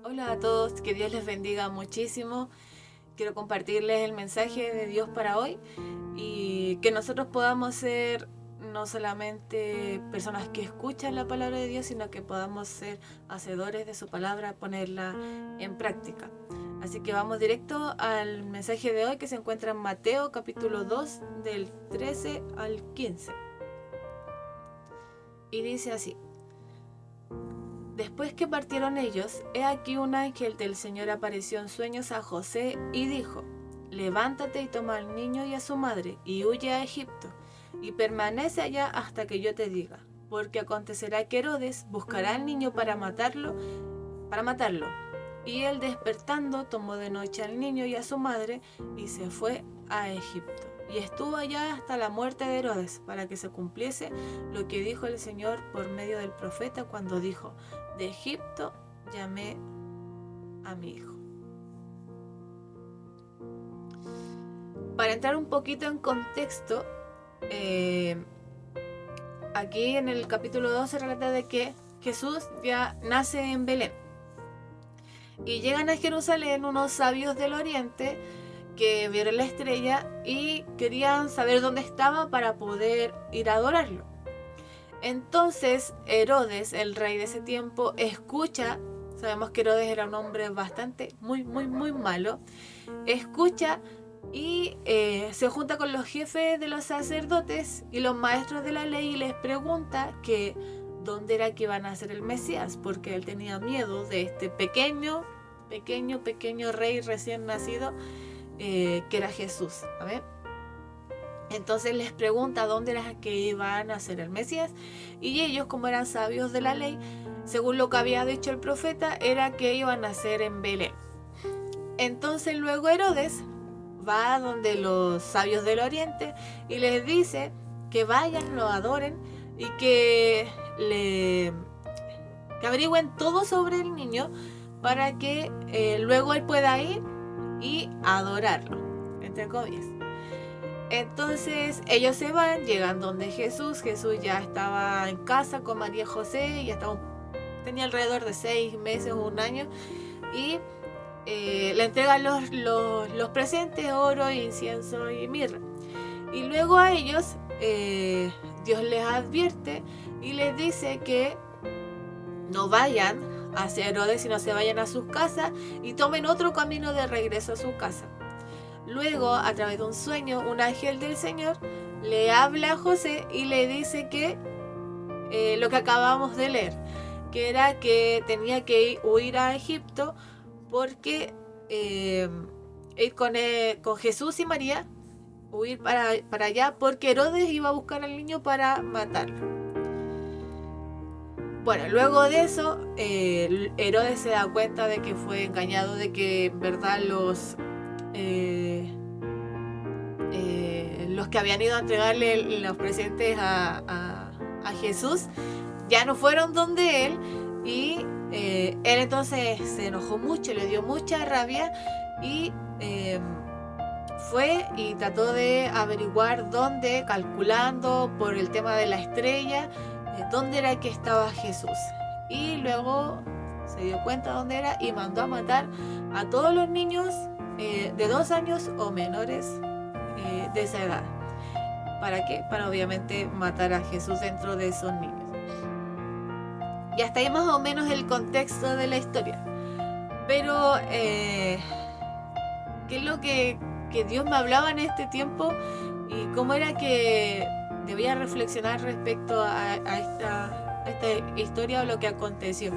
Hola a todos, que Dios les bendiga muchísimo. Quiero compartirles el mensaje de Dios para hoy y que nosotros podamos ser no solamente personas que escuchan la palabra de Dios, sino que podamos ser hacedores de su palabra, ponerla en práctica. Así que vamos directo al mensaje de hoy que se encuentra en Mateo capítulo 2 del 13 al 15. Y dice así: Después que partieron ellos, he aquí un ángel del Señor apareció en sueños a José y dijo: Levántate y toma al niño y a su madre y huye a Egipto, y permanece allá hasta que yo te diga, porque acontecerá que Herodes buscará al niño para matarlo. Y él despertando tomó de noche al niño y a su madre y se fue a Egipto. Y estuvo allá hasta la muerte de Herodes, para que se cumpliese lo que dijo el Señor por medio del profeta cuando dijo: De Egipto llamé a mi hijo. Para entrar un poquito en contexto, aquí en el capítulo 2 se relata de que Jesús ya nace en Belén. Y llegan a Jerusalén unos sabios del oriente que vieron la estrella y querían saber dónde estaba para poder ir a adorarlo. Entonces Herodes, el rey de ese tiempo, escucha, sabemos que Herodes era un hombre bastante, muy malo, escucha y se junta con los jefes de los sacerdotes y los maestros de la ley y les pregunta que dónde era que iban a ser el Mesías, porque él tenía miedo de este pequeño rey recién nacido, que era Jesús. A ver. Entonces les pregunta dónde era que iban a ser el Mesías, y ellos, como eran sabios de la ley, según lo que había dicho el profeta, era que iban a ser en Belén. Entonces luego Herodes va donde los sabios del oriente y les dice que vayan, lo adoren y que averigüen todo sobre el niño para que luego él pueda ir y adorarlo, entre comillas. Entonces ellos se van, llegan donde Jesús ya estaba en casa con María y José, tenía alrededor de 6 meses o un año, y le entregan los presentes: oro, incienso y mirra. Y luego a ellos Dios les advierte y les dice que no vayan hacia Herodes, sino se vayan a sus casas y tomen otro camino de regreso a su casa. Luego, a través de un sueño, un ángel del Señor le habla a José y le dice que lo que acabamos de leer, que era que tenía que huir a Egipto porque ir con Jesús y María, huir para allá, porque Herodes iba a buscar al niño para matarlo. Bueno, luego de eso, Herodes se da cuenta de que fue engañado, de que en verdad los que habían ido a entregarle los presentes a Jesús ya no fueron donde él, y él entonces se enojó mucho, le dio mucha rabia y fue y trató de averiguar dónde, calculando por el tema de la estrella, dónde era que estaba Jesús. Y luego se dio cuenta dónde era y mandó a matar a todos los niños de 2 años o menores de esa edad. ¿Para qué? Para obviamente matar a Jesús dentro de esos niños. Y hasta ahí más o menos el contexto de la historia. Pero ¿qué es lo que Dios me hablaba en este tiempo y cómo era que debía reflexionar respecto a esta historia o lo que aconteció?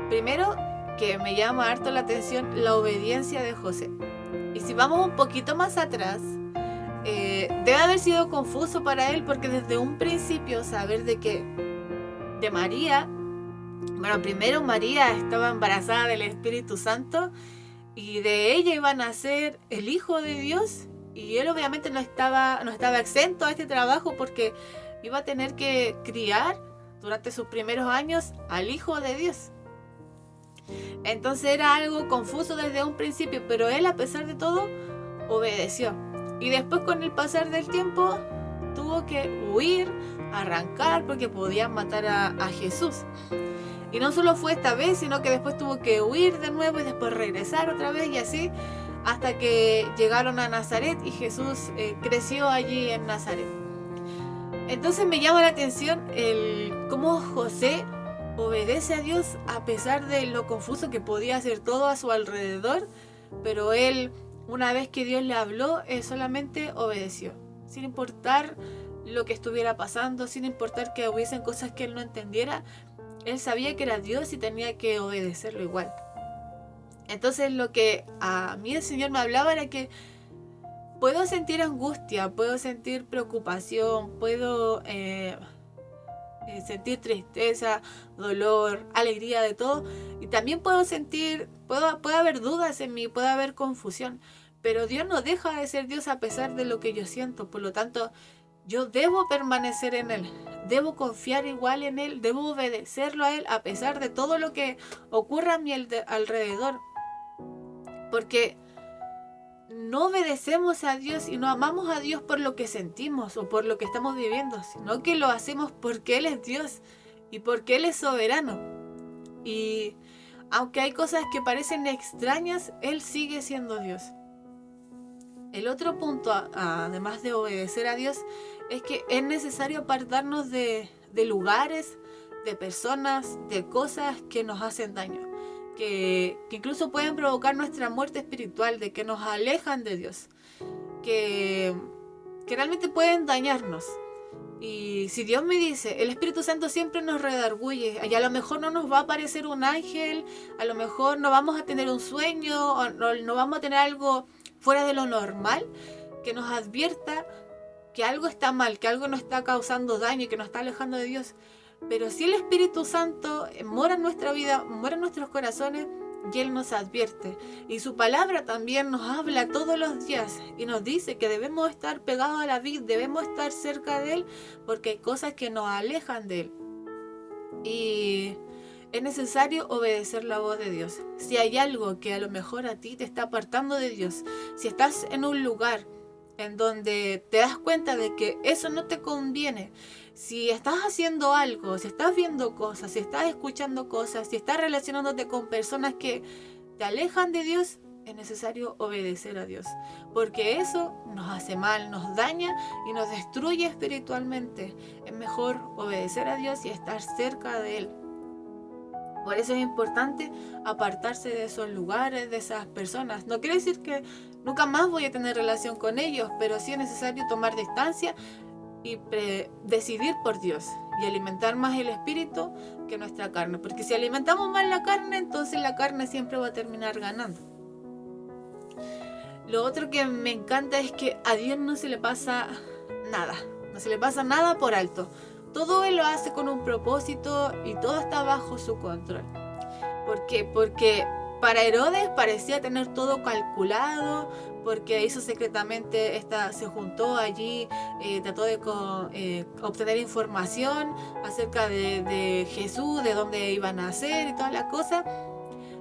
Primero, que me llama harto la atención la obediencia de José. Y si vamos un poquito más atrás, debe haber sido confuso para él, porque desde un principio saber de María, bueno, primero María estaba embarazada del Espíritu Santo y de ella iba a nacer el Hijo de Dios, y él obviamente no estaba exento a este trabajo, porque iba a tener que criar durante sus primeros años al Hijo de Dios. Entonces era algo confuso desde un principio, pero él, a pesar de todo, obedeció. Y después, con el pasar del tiempo, tuvo que huir, arrancar, porque podían matar a Jesús. Y no solo fue esta vez, sino que después tuvo que huir de nuevo y después regresar otra vez y así, hasta que llegaron a Nazaret y Jesús creció allí en Nazaret. Entonces me llama la atención el cómo José obedece a Dios a pesar de lo confuso que podía ser todo a su alrededor, pero él, una vez que Dios le habló, él solamente obedeció, sin importar lo que estuviera pasando, sin importar que hubiesen cosas que él no entendiera. Él sabía que era Dios y tenía que obedecerlo igual. Entonces lo que a mí el Señor me hablaba era que puedo sentir angustia, puedo sentir preocupación, puedo sentir tristeza, dolor, alegría, de todo. Y también puedo sentir, puede haber dudas en mí, puede haber confusión. Pero Dios no deja de ser Dios a pesar de lo que yo siento. Por lo tanto, yo debo permanecer en Él, debo confiar igual en Él, debo obedecerlo a Él a pesar de todo lo que ocurra a mi alrededor. Porque no obedecemos a Dios y no amamos a Dios por lo que sentimos o por lo que estamos viviendo, sino que lo hacemos porque Él es Dios y porque Él es soberano. Y aunque hay cosas que parecen extrañas, Él sigue siendo Dios. El otro punto, además de obedecer a Dios, es que es necesario apartarnos de lugares, de personas, de cosas que nos hacen daño, que incluso pueden provocar nuestra muerte espiritual, de que nos alejan de Dios, que realmente pueden dañarnos. Y si Dios me dice, el Espíritu Santo siempre nos redarguye, y a lo mejor no nos va a aparecer un ángel, a lo mejor no vamos a tener un sueño, o no vamos a tener algo fuera de lo normal, que nos advierta que algo está mal, que algo nos está causando daño y que nos está alejando de Dios. Pero si el Espíritu Santo mora en nuestra vida, mora en nuestros corazones, y Él nos advierte. Y su palabra también nos habla todos los días y nos dice que debemos estar pegados a la vid, debemos estar cerca de Él, porque hay cosas que nos alejan de Él. Y es necesario obedecer la voz de Dios. Si hay algo que a lo mejor a ti te está apartando de Dios, si estás en un lugar en donde te das cuenta de que eso no te conviene, si estás haciendo algo, si estás viendo cosas, si estás escuchando cosas, si estás relacionándote con personas que te alejan de Dios, es necesario obedecer a Dios, porque eso nos hace mal, nos daña y nos destruye espiritualmente. Es mejor obedecer a Dios y estar cerca de Él. Por eso es importante apartarse de esos lugares, de esas personas. No quiere decir que nunca más voy a tener relación con ellos, pero sí es necesario tomar distancia y decidir por Dios y alimentar más el espíritu que nuestra carne. Porque si alimentamos más la carne, entonces la carne siempre va a terminar ganando. Lo otro que me encanta es que a Dios no se le pasa nada. No se le pasa nada por alto. Todo Él lo hace con un propósito y todo está bajo su control. ¿Por qué? Porque para Herodes parecía tener todo calculado, porque hizo secretamente, se juntó allí, trató de obtener información acerca de Jesús, de dónde iba a nacer y todas las cosas.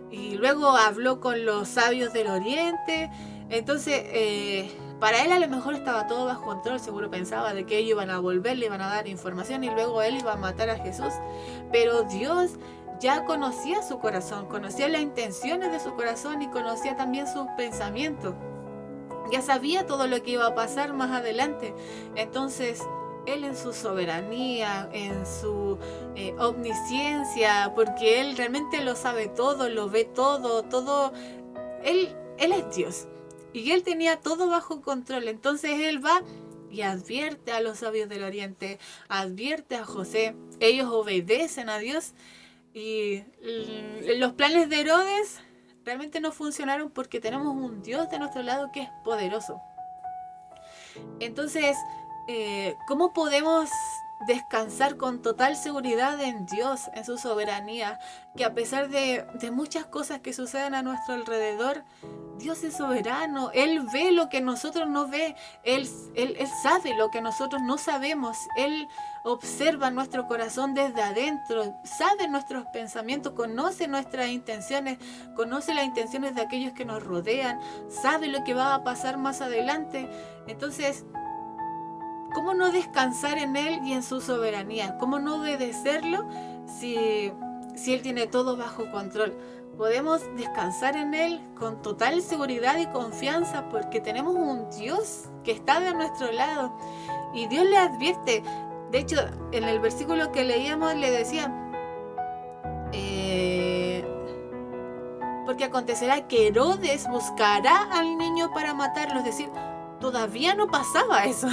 Y luego habló con los sabios del Oriente. Entonces, para él a lo mejor estaba todo bajo control, seguro pensaba de que ellos iban a volver, le iban a dar información y luego él iba a matar a Jesús. Pero Dios ya conocía su corazón, conocía las intenciones de su corazón y conocía también sus pensamientos. Ya sabía todo lo que iba a pasar más adelante. Entonces, Él en su soberanía, en su omnisciencia, porque Él realmente lo sabe todo, lo ve todo. Él es Dios. Y Él tenía todo bajo control. Entonces Él va y advierte a los sabios del Oriente, advierte a José. Ellos obedecen a Dios. Y los planes de Herodes realmente no funcionaron porque tenemos un Dios de nuestro lado que es poderoso. Entonces, ¿cómo podemos descansar con total seguridad en Dios, en su soberanía? Que a pesar de muchas cosas que suceden a nuestro alrededor, Dios es soberano. Él ve lo que nosotros no ve. Él sabe lo que nosotros no sabemos. Él observa nuestro corazón desde adentro, sabe nuestros pensamientos, conoce nuestras intenciones, conoce las intenciones de aquellos que nos rodean, sabe lo que va a pasar más adelante. Entonces, ¿cómo no descansar en Él y en su soberanía? ¿Cómo no obedecerlo si si Él tiene todo bajo control. Podemos descansar en Él con total seguridad y confianza porque tenemos un Dios que está de nuestro lado. Y Dios le advierte. De hecho, en el versículo que leíamos le decía, porque acontecerá que Herodes buscará al niño para matarlo. Es decir, todavía no pasaba eso.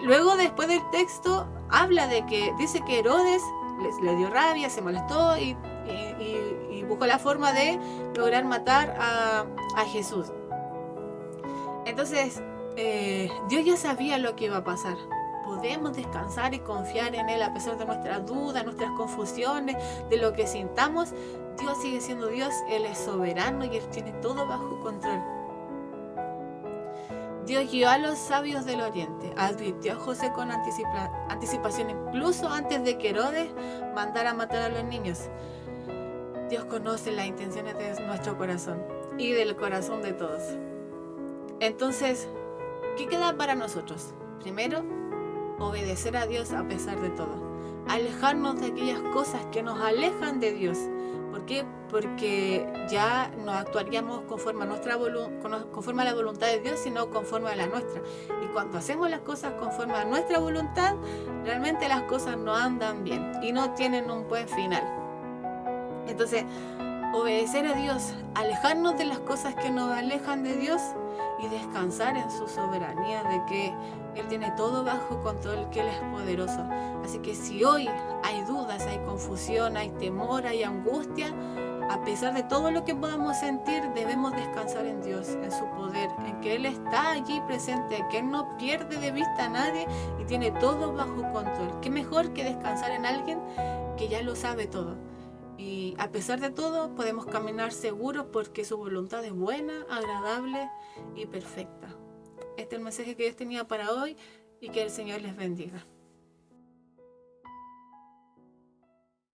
Luego, después del texto, habla de que dice que Herodes le dio rabia, se molestó y buscó la forma de lograr matar a Jesús. Entonces, Dios ya sabía lo que iba a pasar. Podemos descansar y confiar en Él a pesar de nuestras dudas, nuestras confusiones, de lo que sintamos. Dios sigue siendo Dios, Él es soberano y Él tiene todo bajo control. Dios guió a los sabios del oriente, advirtió a José con anticipación, incluso antes de que Herodes mandara a matar a los niños. Dios conoce las intenciones de nuestro corazón y del corazón de todos. Entonces, ¿qué queda para nosotros? Primero, obedecer a Dios a pesar de todo. Alejarnos de aquellas cosas que nos alejan de Dios. ¿Por qué? Porque ya no actuaríamos conforme a la voluntad de Dios, sino conforme a la nuestra. Y cuando hacemos las cosas conforme a nuestra voluntad, realmente las cosas no andan bien y no tienen un buen final. Entonces, obedecer a Dios, alejarnos de las cosas que nos alejan de Dios y descansar en su soberanía, de que Él tiene todo bajo control, que Él es poderoso. Así que si hoy hay dudas, hay confusión, hay temor, hay angustia, a pesar de todo lo que podamos sentir, debemos descansar en Dios, en su poder, en que Él está allí presente, que Él no pierde de vista a nadie y tiene todo bajo control. ¿Qué mejor que descansar en alguien que ya lo sabe todo? Y a pesar de todo, podemos caminar seguros porque su voluntad es buena, agradable y perfecta. Este es el mensaje que Dios tenía para hoy y que el Señor les bendiga.